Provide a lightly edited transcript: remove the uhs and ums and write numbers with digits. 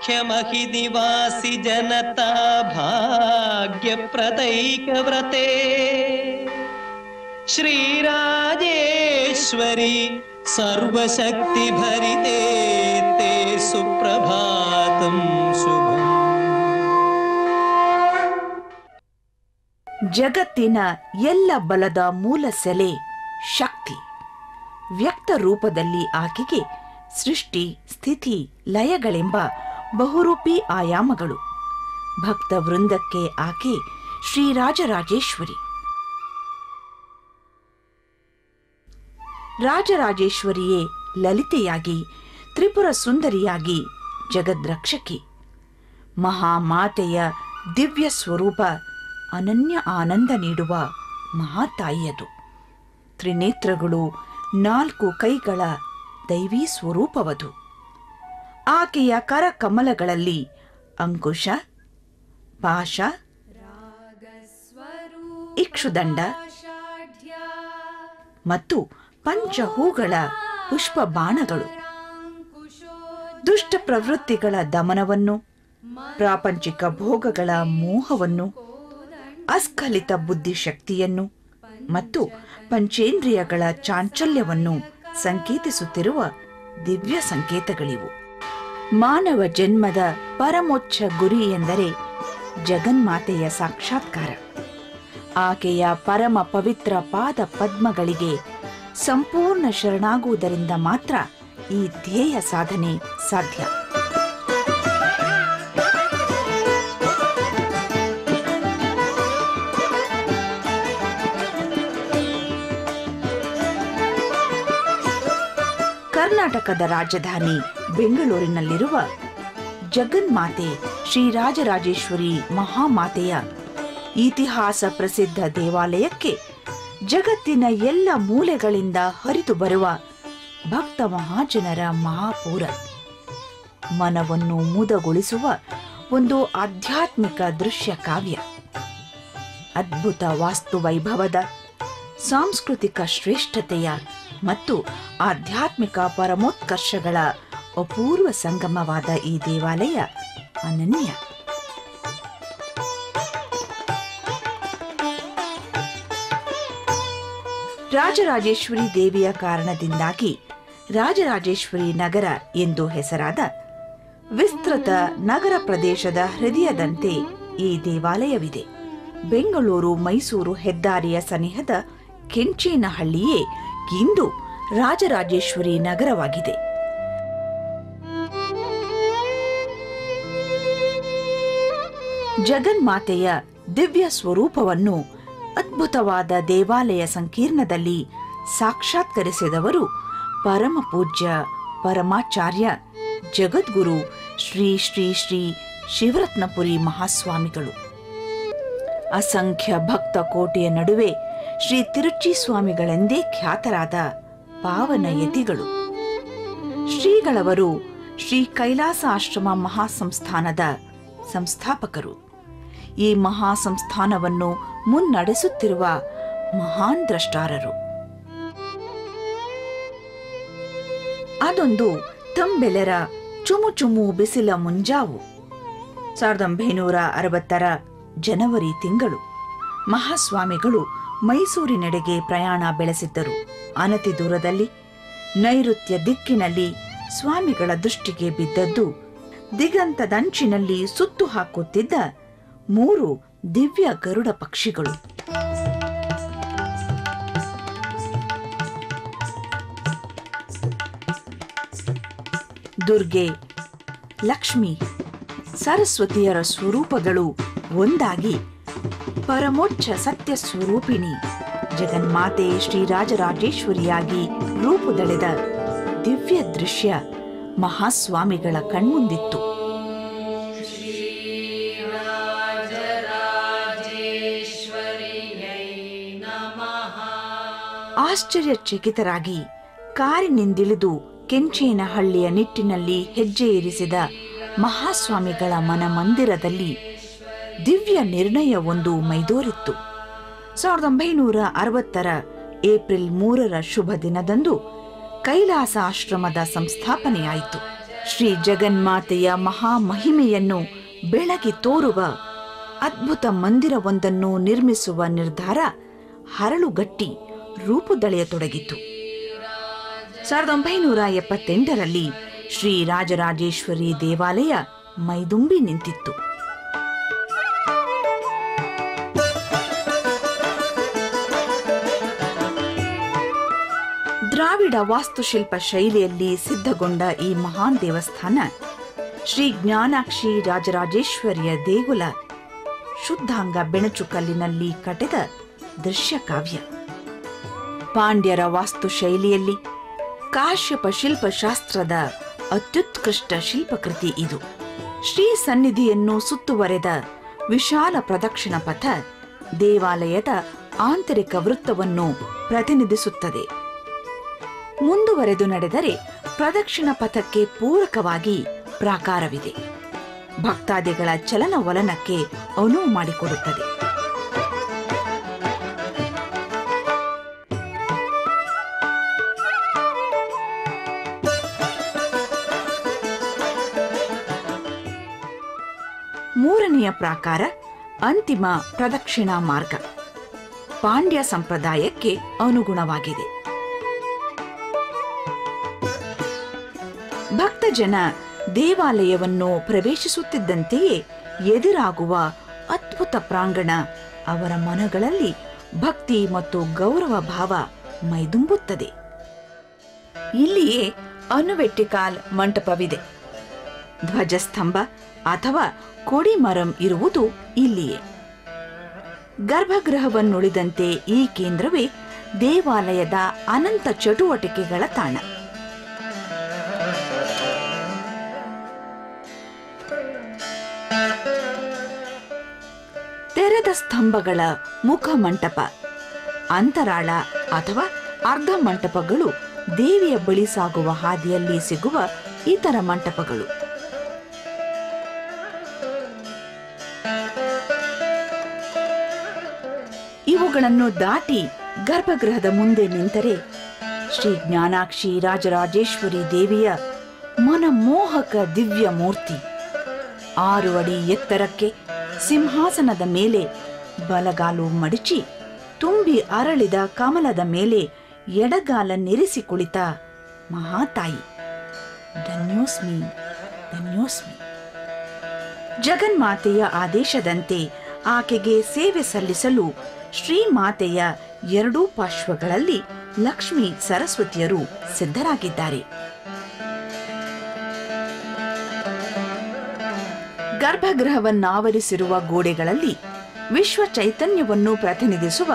ख्यमहि निवासि जनता भाग्यप्रदैकव्रते श्रीराजेश्वरी सर्वशक्तिभरिते ते सुप्रभातं शुभम्. ಜಗತ್ತಿನ ಎಲ್ಲ ಬಲದ ಮೂಲ ಸೆಲೆ ಶಕ್ತಿ. ವ್ಯಕ್ತ ರೂಪದಲ್ಲಿ ಆಕೆಗೆ ಸೃಷ್ಟಿ ಸ್ಥಿತಿ ಲಯಗಳೆಂಬ ಬಹುರೂಪಿ ಆಯಾಮಗಳು. ಭಕ್ತ ವೃಂದಕ್ಕೆ ಆಕೆ ಶ್ರೀರಾಜರಾಜೇಶ್ವರಿ. ರಾಜರಾಜೇಶ್ವರಿಯೇ ಲಲಿತೆಯಾಗಿ, ತ್ರಿಪುರ ಸುಂದರಿಯಾಗಿ, ಜಗದ್ರಕ್ಷಕಿ. ಮಹಾಮಾತೆಯ ದಿವ್ಯ ಸ್ವರೂಪ ಅನನ್ಯ ಆನಂದ ನೀಡುವ ಮಹಾತಾಯಿಯದು. ತ್ರಿನೇತ್ರಗಳು, 4 ಕೈಗಳ ದೈವೀ ಸ್ವರೂಪವದು. ಆಕೆಯ ಕರಕಮಲಗಳಲ್ಲಿ ಅಂಕುಶ, ಪಾಶ, ಇಕ್ಷುದಂಡ ಮತ್ತು ಪಂಚಹೂಗಳ ಪುಷ್ಪ ಬಾಣಗಳು ದುಷ್ಟ ಪ್ರವೃತ್ತಿಗಳ ದಮನವನ್ನು, ಪ್ರಾಪಂಚಿಕ ಭೋಗಗಳ ಮೋಹವನ್ನು, ಅಸ್ಖಲಿತ ಬುದ್ಧಿಶಕ್ತಿಯನ್ನು ಮತ್ತು ಪಂಚೇಂದ್ರಿಯಗಳ ಚಾಂಚಲ್ಯವನ್ನು ಸಂಕೇತಿಸುತ್ತಿರುವ ದಿವ್ಯ ಸಂಕೇತಗಳಿವು. ಮಾನವ ಜನ್ಮದ ಪರಮೋಚ್ಚ ಗುರಿ ಎಂದರೆ ಜಗನ್ಮಾತೆಯ ಸಾಕ್ಷಾತ್ಕಾರ. ಆಕೆಯ ಪರಮ ಪವಿತ್ರ ಪಾದ ಪದ್ಮಗಳಿಗೆ ಸಂಪೂರ್ಣ ಶರಣಾಗುವುದರಿಂದ ಮಾತ್ರ ಈ ಧ್ಯೇಯ ಸಾಧನೆ ಸಾಧ್ಯ. ಕರ್ನಾಟಕದ ರಾಜಧಾನಿ ಬೆಂಗಳೂರಿನಲ್ಲಿರುವ ಜಗನ್ಮಾತೆ ಶ್ರೀರಾಜರಾಜೇಶ್ವರಿ ಮಹಾಮಾತೆಯ ಇತಿಹಾಸ ಪ್ರಸಿದ್ಧ ದೇವಾಲಯಕ್ಕೆ ಜಗತ್ತಿನ ಎಲ್ಲ ಮೂಲೆಗಳಿಂದ ಹರಿದು ಬರುವ ಭಕ್ತ ಮಹಾಜನರ ಮಹಾಪೂರ. ಮನವನ್ನು ಮುದಗೊಳಿಸುವ ಒಂದು ಆಧ್ಯಾತ್ಮಿಕ ದೃಶ್ಯ ಕಾವ್ಯ. ಅದ್ಭುತ ವಾಸ್ತುವೈಭವದ, ಸಾಂಸ್ಕೃತಿಕ ಶ್ರೇಷ್ಠತೆಯ ಮತ್ತು ಆಧ್ಯಾತ್ಮಿಕ ಪರಮೋತ್ಕರ್ಷಗಳ ಅಪೂರ್ವ ಸಂಗಮವಾದ ಈ ದೇವಾಲಯ ಅನನ್ಯ. ರಾಜರಾಜೇಶ್ವರಿ ದೇವಿಯ ಕಾರಣದಿಂದಾಗಿ ರಾಜರಾಜೇಶ್ವರಿ ನಗರ ಎಂದು ಹೆಸರಾದ ವಿಸ್ತೃತ ನಗರ ಪ್ರದೇಶದ ಹೃದಯದಂತೆ ಈ ದೇವಾಲಯವಿದೆ. ಬೆಂಗಳೂರು ಮೈಸೂರು ಹೆದ್ದಾರಿಯ ಸನಿಹದ ಕೆಂಚೇನಹಳ್ಳಿಯೇ ಇಂದು ರಾಜರಾಜೇಶ್ವರಿ ನಗರವಾಗಿದೆ. ಜಗನ್ಮಾತೆಯ ದಿವ್ಯ ಸ್ವರೂಪವನ್ನು ಅದ್ಭುತವಾದ ದೇವಾಲಯ ಸಂಕೀರ್ಣದಲ್ಲಿ ಸಾಕ್ಷಾತ್ಕರಿಸಿದವರು ಪರಮ ಪೂಜ್ಯ ಪರಮಾಚಾರ್ಯ ಜಗದ್ಗುರು ಶ್ರೀ ಶ್ರೀ ಶ್ರೀ ಶಿವರತ್ನಪುರಿ ಮಹಾಸ್ವಾಮಿಗಳು. ಅಸಂಖ್ಯ ಭಕ್ತ ಕೋಟೆಯ ನಡುವೆ ಶ್ರೀ ತಿರುಚಿ ಸ್ವಾಮಿಗಳೆಂದೇ ಖ್ಯಾತರಾದ ಪಾವನ ಯತಿಗಳು. ಶ್ರೀಗಳವರು ಶ್ರೀ ಕೈಲಾಸ ಆಶ್ರಮ ಮಹಾಸಂಸ್ಥಾನದ ಸಂಸ್ಥಾಪಕರು. ಈ ಮಹಾಸಂಸ್ಥಾನವನ್ನು ಮುನ್ನಡೆಸುತ್ತಿರುವ ಮಹಾನ್ ದ್ರಷ್ಟಾರರು. ಅದೊಂದು ತಂಬೆಲೆರ ಚುಮು ಚುಮು ಬಿಸಿಲ ಮುಂಜಾವು. 1960 ಜನವರಿ ತಿಂಗಳು ಮಹಾಸ್ವಾಮಿಗಳು ಮೈಸೂರಿನೆಡೆಗೆ ಪ್ರಯಾಣ ಬೆಳೆಸಿದ್ದರು. ಅನತಿ ದೂರದಲ್ಲಿ ನೈಋತ್ಯ ದಿಕ್ಕಿನಲ್ಲಿ ಸ್ವಾಮಿಗಳ ದೃಷ್ಟಿಗೆ ಬಿದ್ದದ್ದು ದಿಗಂತದಂಚಿನಲ್ಲಿ ಸುತ್ತು ಹಾಕುತ್ತಿದ್ದ 3 ದಿವ್ಯ ಗರುಡ ಪಕ್ಷಿಗಳು. ದುರ್ಗೆ, ಲಕ್ಷ್ಮಿ, ಸರಸ್ವತಿಯರ ಸ್ವರೂಪಗಳು ಒಂದಾಗಿ ಪರಮೋಚ್ಚ ಸತ್ಯ ಸ್ವರೂಪಿಣಿ ಜಗನ್ಮಾತೆ ಶ್ರೀರಾಜರಾಜೇಶ್ವರಿಯಾಗಿ ರೂಪುದಳೆದ ದಿವ್ಯ ದೃಶ್ಯ ಮಹಾಸ್ವಾಮಿಗಳ ಕಣ್ಮುಂದಿತ್ತು. ಆಶ್ಚರ್ಯಚಕಿತರಾಗಿ ಕಾರಿನಿಂದಿಳಿದು ಕೆಂಚೇನಹಳ್ಳಿಯ ನಿಟ್ಟಿನಲ್ಲಿ ಹೆಜ್ಜೆ ಇರಿಸಿದ ಮಹಾಸ್ವಾಮಿಗಳ ಮನಮಂದಿರದಲ್ಲಿ ದಿವ್ಯ ನಿರ್ಣಯವೊಂದು ಮೈದೋರಿತ್ತು. 1960 ಏಪ್ರಿಲ್ 3 ಶುಭ ದಿನದಂದು ಕೈಲಾಸ ಆಶ್ರಮದ ಸಂಸ್ಥಾಪನೆಯಾಯಿತು. ಶ್ರೀ ಜಗನ್ಮಾತೆಯ ಮಹಾಮಹಿಮೆಯನ್ನು ಬೆಳಗಿ ತೋರುವ ಅದ್ಭುತ ಮಂದಿರವೊಂದನ್ನು ನಿರ್ಮಿಸುವ ನಿರ್ಧಾರ ಹರಳುಗಟ್ಟಿ ರೂಪುದಳೆಯತೊಡಗಿತು. 1978ರಲ್ಲಿ ಶ್ರೀ ರಾಜರಾಜೇಶ್ವರಿ ದೇವಾಲಯ ಮೈದುಂಬಿ ನಿಂತಿತ್ತು. ದ್ರಾವಿಡ ವಾಸ್ತುಶಿಲ್ಪ ಶೈಲಿಯಲ್ಲಿ ಸಿದ್ಧಗೊಂಡ ಈ ಮಹಾನ್ ದೇವಸ್ಥಾನ ಶ್ರೀ ಜ್ಞಾನಾಕ್ಷಿ ರಾಜರಾಜೇಶ್ವರಿಯ ದೇಗುಲ ಶುದ್ಧಾಂಗ ಬೆಣಚುಕಲ್ಲಿನಲ್ಲಿ ಕಟೆದ ದೃಶ್ಯಕಾವ್ಯ. ಪಾಂಡ್ಯರ ವಾಸ್ತುಶೈಲಿಯಲ್ಲಿ ಕಾಶ್ಯಪ ಶಿಲ್ಪಶಾಸ್ತ್ರದ ಅತ್ಯುತ್ಕೃಷ್ಟ ಶಿಲ್ಪಕೃತಿ ಇದು. ಶ್ರೀ ಸನ್ನಿಧಿಯನ್ನು ಸುತ್ತುವರೆದ ವಿಶಾಲ ಪ್ರದಕ್ಷಿಣ ಪಥ ದೇವಾಲಯದ ಆಂತರಿಕ ವೃತ್ತವನ್ನು ಪ್ರತಿನಿಧಿಸುತ್ತದೆ. ಮುಂದುವರೆದು ನಡೆದರೆ ಪ್ರದಕ್ಷಿಣ ಪಥಕ್ಕೆ ಪೂರಕವಾಗಿ ಪ್ರಾಕಾರವಿದೆ. ಭಕ್ತಾದಿಗಳ ಚಲನವಲನಕ್ಕೆ ಅನುವು ಮಾಡಿಕೊಡುತ್ತದೆ. ಮೂರನೆಯ ಪ್ರಾಕಾರ ಅಂತಿಮ ಪ್ರದಕ್ಷಿಣಾ ಮಾರ್ಗ ಪಾಂಡ್ಯ ಸಂಪ್ರದಾಯಕ್ಕೆ ಅನುಗುಣವಾಗಿದೆ. ಭಕ್ತಜನ ದೇವಾಲಯವನ್ನು ಪ್ರವೇಶಿಸುತ್ತಿದ್ದಂತೆಯೇ ಎದುರಾಗುವ ಅದ್ಭುತ ಪ್ರಾಂಗಣ ಅವರ ಮನಗಳಲ್ಲಿ ಭಕ್ತಿ ಮತ್ತು ಗೌರವ ಭಾವ ಮೈದುಂಬುತ್ತದೆ. ಇಲ್ಲಿಯೇ ಅನುವೆಟ್ಟಿಕಾಲ್ ಮಂಟಪವಿದೆ. ಧ್ವಜಸ್ತಂಭ ಅಥವಾ ಕೊಡಿಮರಂ ಇರುವುದು ಇಲ್ಲಿಯೇ. ಗರ್ಭಗೃಹವನ್ನುಳಿದಂತೆ ಈ ಕೇಂದ್ರವೇ ದೇವಾಲಯದ ಅನಂತ ಚಟುವಟಿಕೆಗಳ ತಾಣ. ತೆರೆದ ಸ್ತಂಭಗಳ ಮುಖಮಂಟಪ, ಅಂತರಾಳ ಅಥವಾ ಅರ್ಧ ಮಂಟಪಗಳು ದೇವಿಯ ಬಳಿ ಸಾಗುವ ಹಾದಿಯಲ್ಲಿ ಸಿಗುವ ಇತರ ಮಂಟಪಗಳು. ಇವುಗಳನ್ನು ದಾಟಿ ಗರ್ಭಗೃಹದ ಮುಂದೆ ನಿಂತರೆ ಶ್ರೀ ಜ್ಞಾನಾಕ್ಷಿ ರಾಜರಾಜೇಶ್ವರಿ ದೇವಿಯ ಮನಮೋಹಕ ದಿವ್ಯ ಮೂರ್ತಿ 6 ಅಡಿ ಎತ್ತರಕ್ಕೆ ಸಿಂಹಾಸನದ ಮೇಲೆ ಬಲಗಾಲು ಮಡಿಚಿ ತುಂಬಿ ಅರಳಿದ ಕಮಲದ ಮೇಲೆ ಎಡಗಾಲನ್ನಿರಿಸಿ ಕುಳಿತ ಮಹಾತಾಯಿ. ಧನ್ಯೋಸ್ಮಿ ಧನ್ಯೋಸ್ಮಿ. ಜಗನ್ಮಾತೆಯ ಆದೇಶದಂತೆ ಆಕೆಗೆ ಸೇವೆ ಸಲ್ಲಿಸಲು ಶ್ರೀಮಾತೆಯ 2 ಪಾರ್ಶ್ವಗಳಲ್ಲಿ ಲಕ್ಷ್ಮೀ ಸರಸ್ವತಿಯರು ಸಿದ್ಧರಾಗಿದ್ದಾರೆ. ಗರ್ಭಗೃಹವನ್ನಾವರಿಸಿರುವ ಗೋಡೆಗಳಲ್ಲಿ ವಿಶ್ವ ಚೈತನ್ಯವನ್ನು ಪ್ರತಿನಿಧಿಸುವ